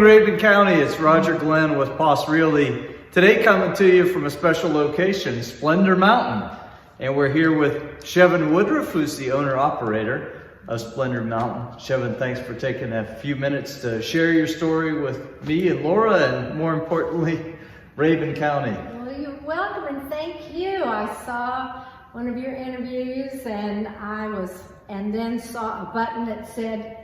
morning, Rabun County. It's Roger Glenn with Poss Realty. Today coming to you from a special location, Splendor Mountain. And we're here with Chevin Woodruff, who's the owner-operator of Splendor Mountain. Chevin, thanks for taking a few minutes to share your story with me and Laura, and more importantly, Rabun County. Well, you're welcome, and thank you. I saw one of your interviews, and then saw a button that said,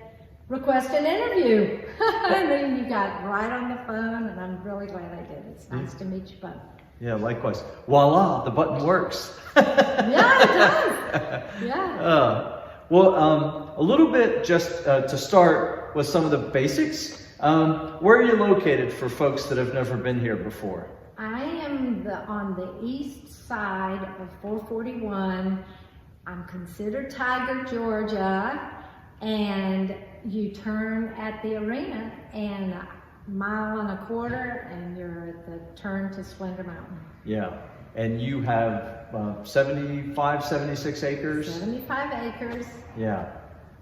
request an interview. And then you got right on the phone, and I'm really glad I did. It's nice to meet you both. Yeah, likewise. Voila, the button works. Yeah, it does. Yeah. A little bit just to start with some of the basics. Where are you located for folks that have never been here before? I am on the east side of 441. I'm considered Tiger, Georgia, and you turn at the arena and a mile and a quarter and you're at the turn to Splendor Mountain. Yeah, and you have 75, 76 acres? 75 acres. Yeah.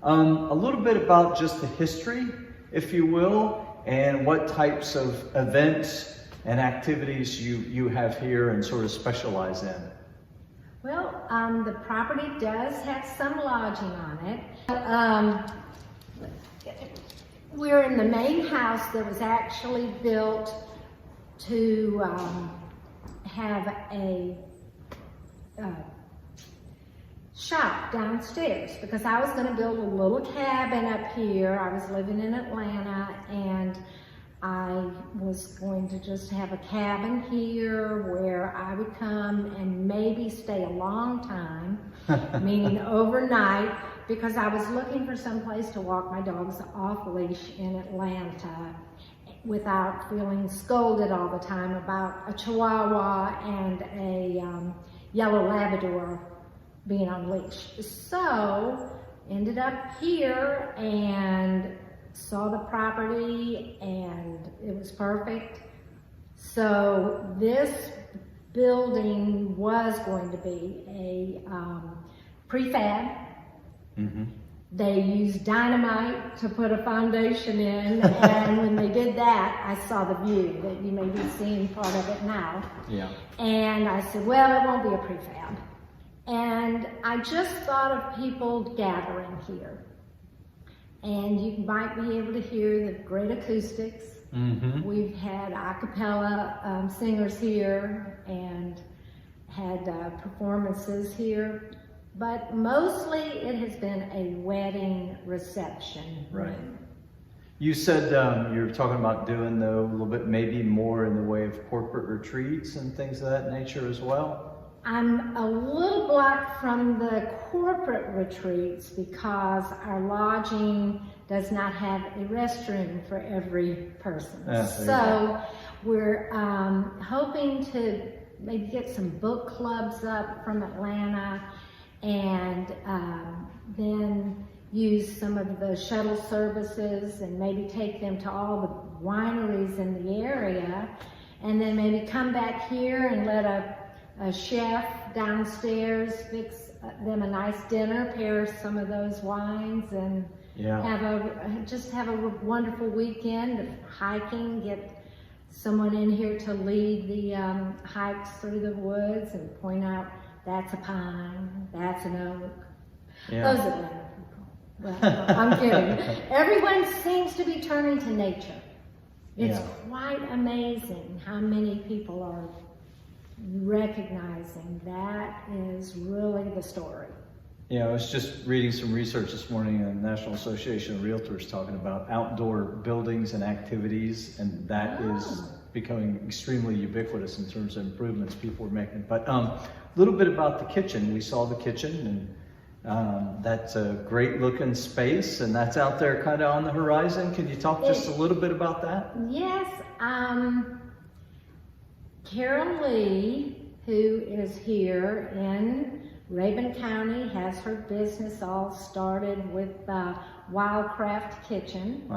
A little bit about just the history, if you will, and what types of events and activities you have here and sort of specialize in. Well, the property does have some lodging on it. We're in the main house that was actually built to have a shop downstairs, because I was going to build a little cabin up here. I was living in Atlanta, and I was going to just have a cabin here where I would come and maybe stay a long time, meaning overnight, because I was looking for some place to walk my dogs off leash in Atlanta without feeling scolded all the time about a Chihuahua and a yellow Labrador being on leash. So ended up here and saw the property, and it was perfect. So this building was going to be a prefab. Mm-hmm. They used dynamite to put a foundation in, and when they did that, I saw the view that you may be seeing part of it now. Yeah. And I said, well, it won't be a prefab. And I just thought of people gathering here. And you might be able to hear the great acoustics. Mm-hmm. We've had a cappella singers here and had performances here. But mostly it has been a wedding reception. Right. You said you were talking about doing, though, a little bit maybe more in the way of corporate retreats and things of that nature as well? I'm a little blocked from the corporate retreats because our lodging does not have a restroom for every person. So we're hoping to maybe get some book clubs up from Atlanta, and then use some of the shuttle services and maybe take them to all the wineries in the area, and then maybe come back here and let a chef downstairs fix them a nice dinner, pair some of those wines, and have a wonderful weekend of hiking. Get someone in here to lead the hikes through the woods and point out that's a pine, that's an oak. Yeah. Those Atlanta people. Well, no, I'm kidding. Everyone seems to be turning to nature. It's quite amazing how many people are recognizing that is really the story. Yeah, I was just reading some research this morning in the National Association of Realtors talking about outdoor buildings and activities, and that is becoming extremely ubiquitous in terms of improvements people are making. But a little bit about the kitchen. We saw the kitchen, and that's a great looking space, and that's out there kind of on the horizon. Can you talk just a little bit about that? Yes. Carol Lee, who is here in Rabun County, has her business all started with Wildcraft Kitchen.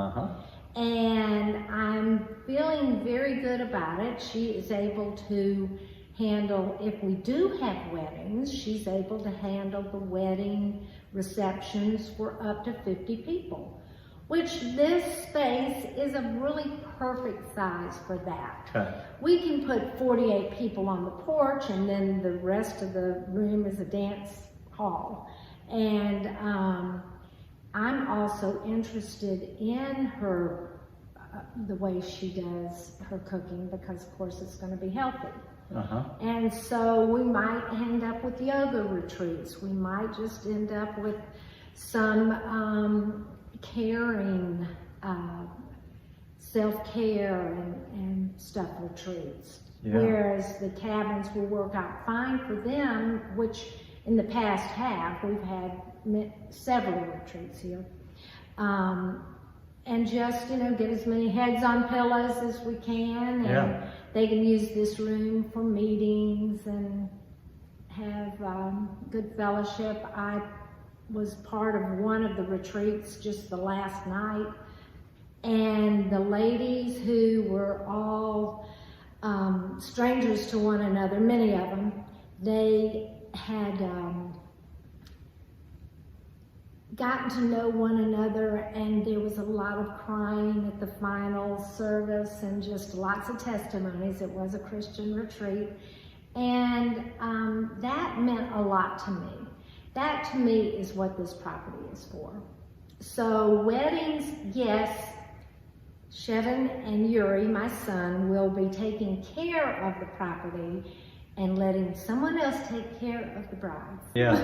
And I'm feeling very good about it. She is able to handle, if we do have weddings, she's able to handle the wedding receptions for up to 50 people. which this space is a really perfect size for that. Okay. We can put 48 people on the porch, and then the rest of the room is a dance hall. And I'm also interested in her, the way she does her cooking, because of course it's going to be healthy. And so we might end up with yoga retreats. We might just end up with some caring, self-care and stuff retreats. Yeah. Whereas the cabins will work out fine for them, which in the past we've had several retreats here. And just, get as many heads on pillows as we can. And they can use this room for meetings and have good fellowship. I was part of one of the retreats just the last night. And the ladies, who were all strangers to one another, many of them, they had gotten to know one another, and there was a lot of crying at the final service and just lots of testimonies. It was a Christian retreat, and that meant a lot to me. That to me is what this property is for. So weddings, yes, Chevin and Yuri, my son, will be taking care of the property and letting someone else take care of the bride. Yeah.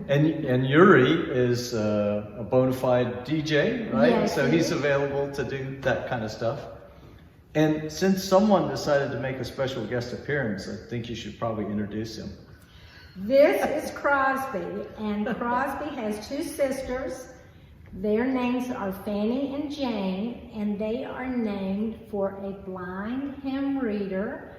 And Yuri is a bona fide DJ, right? Yes, so he's available to do that kind of stuff. And since someone decided to make a special guest appearance, I think you should probably introduce him. This is Crosby, and Crosby has two sisters. Their names are Fanny and Jane, and they are named for a blind hymn writer.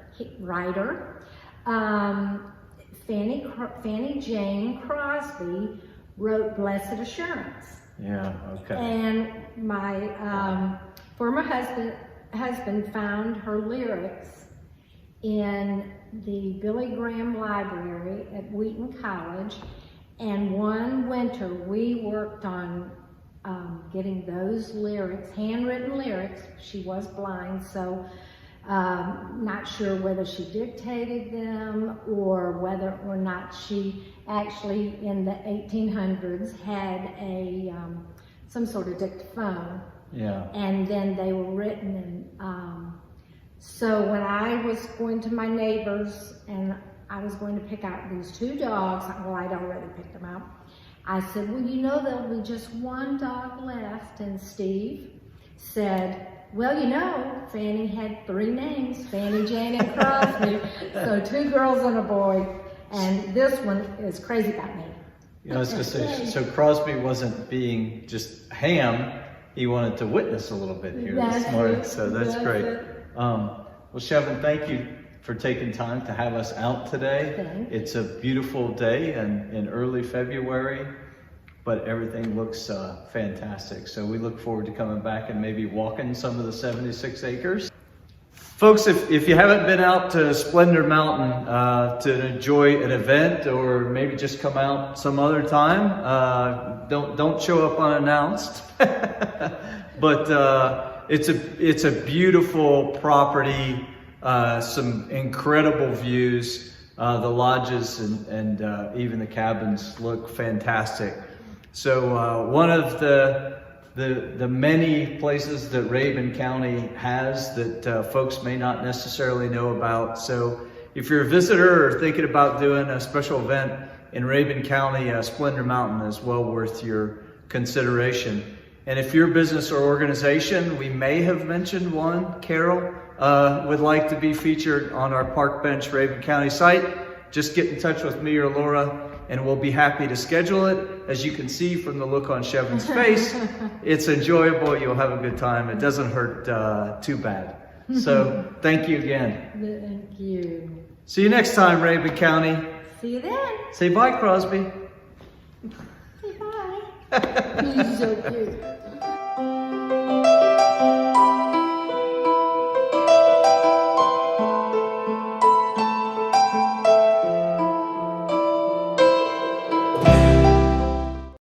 Fanny Jane Crosby wrote Blessed Assurance. Yeah, okay. And my former husband found her lyrics in the Billy Graham Library at Wheaton College, and one winter we worked on getting those lyrics, handwritten lyrics. She was blind, so not sure whether she dictated them or whether or not she actually in the 1800s had a some sort of dictaphone. Yeah. And then they were written. And so when I was going to my neighbors and I was going to pick out these two dogs, well, I'd already picked them out. I said, well, there'll be just one dog left. And Steve said, well, Fanny had three names, Fanny, Jane, and Crosby. So two girls and a boy. And this one is crazy about me. I was going to say, so Crosby wasn't being just ham. He wanted to witness a little bit here this morning. So that's great. Well, Chevin, thank you for taking time to have us out today. Thanks. It's a beautiful day in early February, but everything looks fantastic. So we look forward to coming back and maybe walking some of the 76 acres. Folks, if you haven't been out to Splendor Mountain to enjoy an event, or maybe just come out some other time, don't show up unannounced. But it's a beautiful property, some incredible views. The lodges and even the cabins look fantastic. So one of the many places that Rabun County has that folks may not necessarily know about. So if you're a visitor or thinking about doing a special event in Rabun County, Splendor Mountain is well worth your consideration. And if your business or organization, we may have mentioned one, Carol, would like to be featured on our Park Bench Rabun County site, just get in touch with me or Laura, and we'll be happy to schedule it. As you can see from the look on Chevin's face, it's enjoyable. You'll have a good time. It doesn't hurt too bad. So thank you again. Thank you. See you next time, Rabun County. See you then. Say bye, Crosby. Say bye. He's so cute.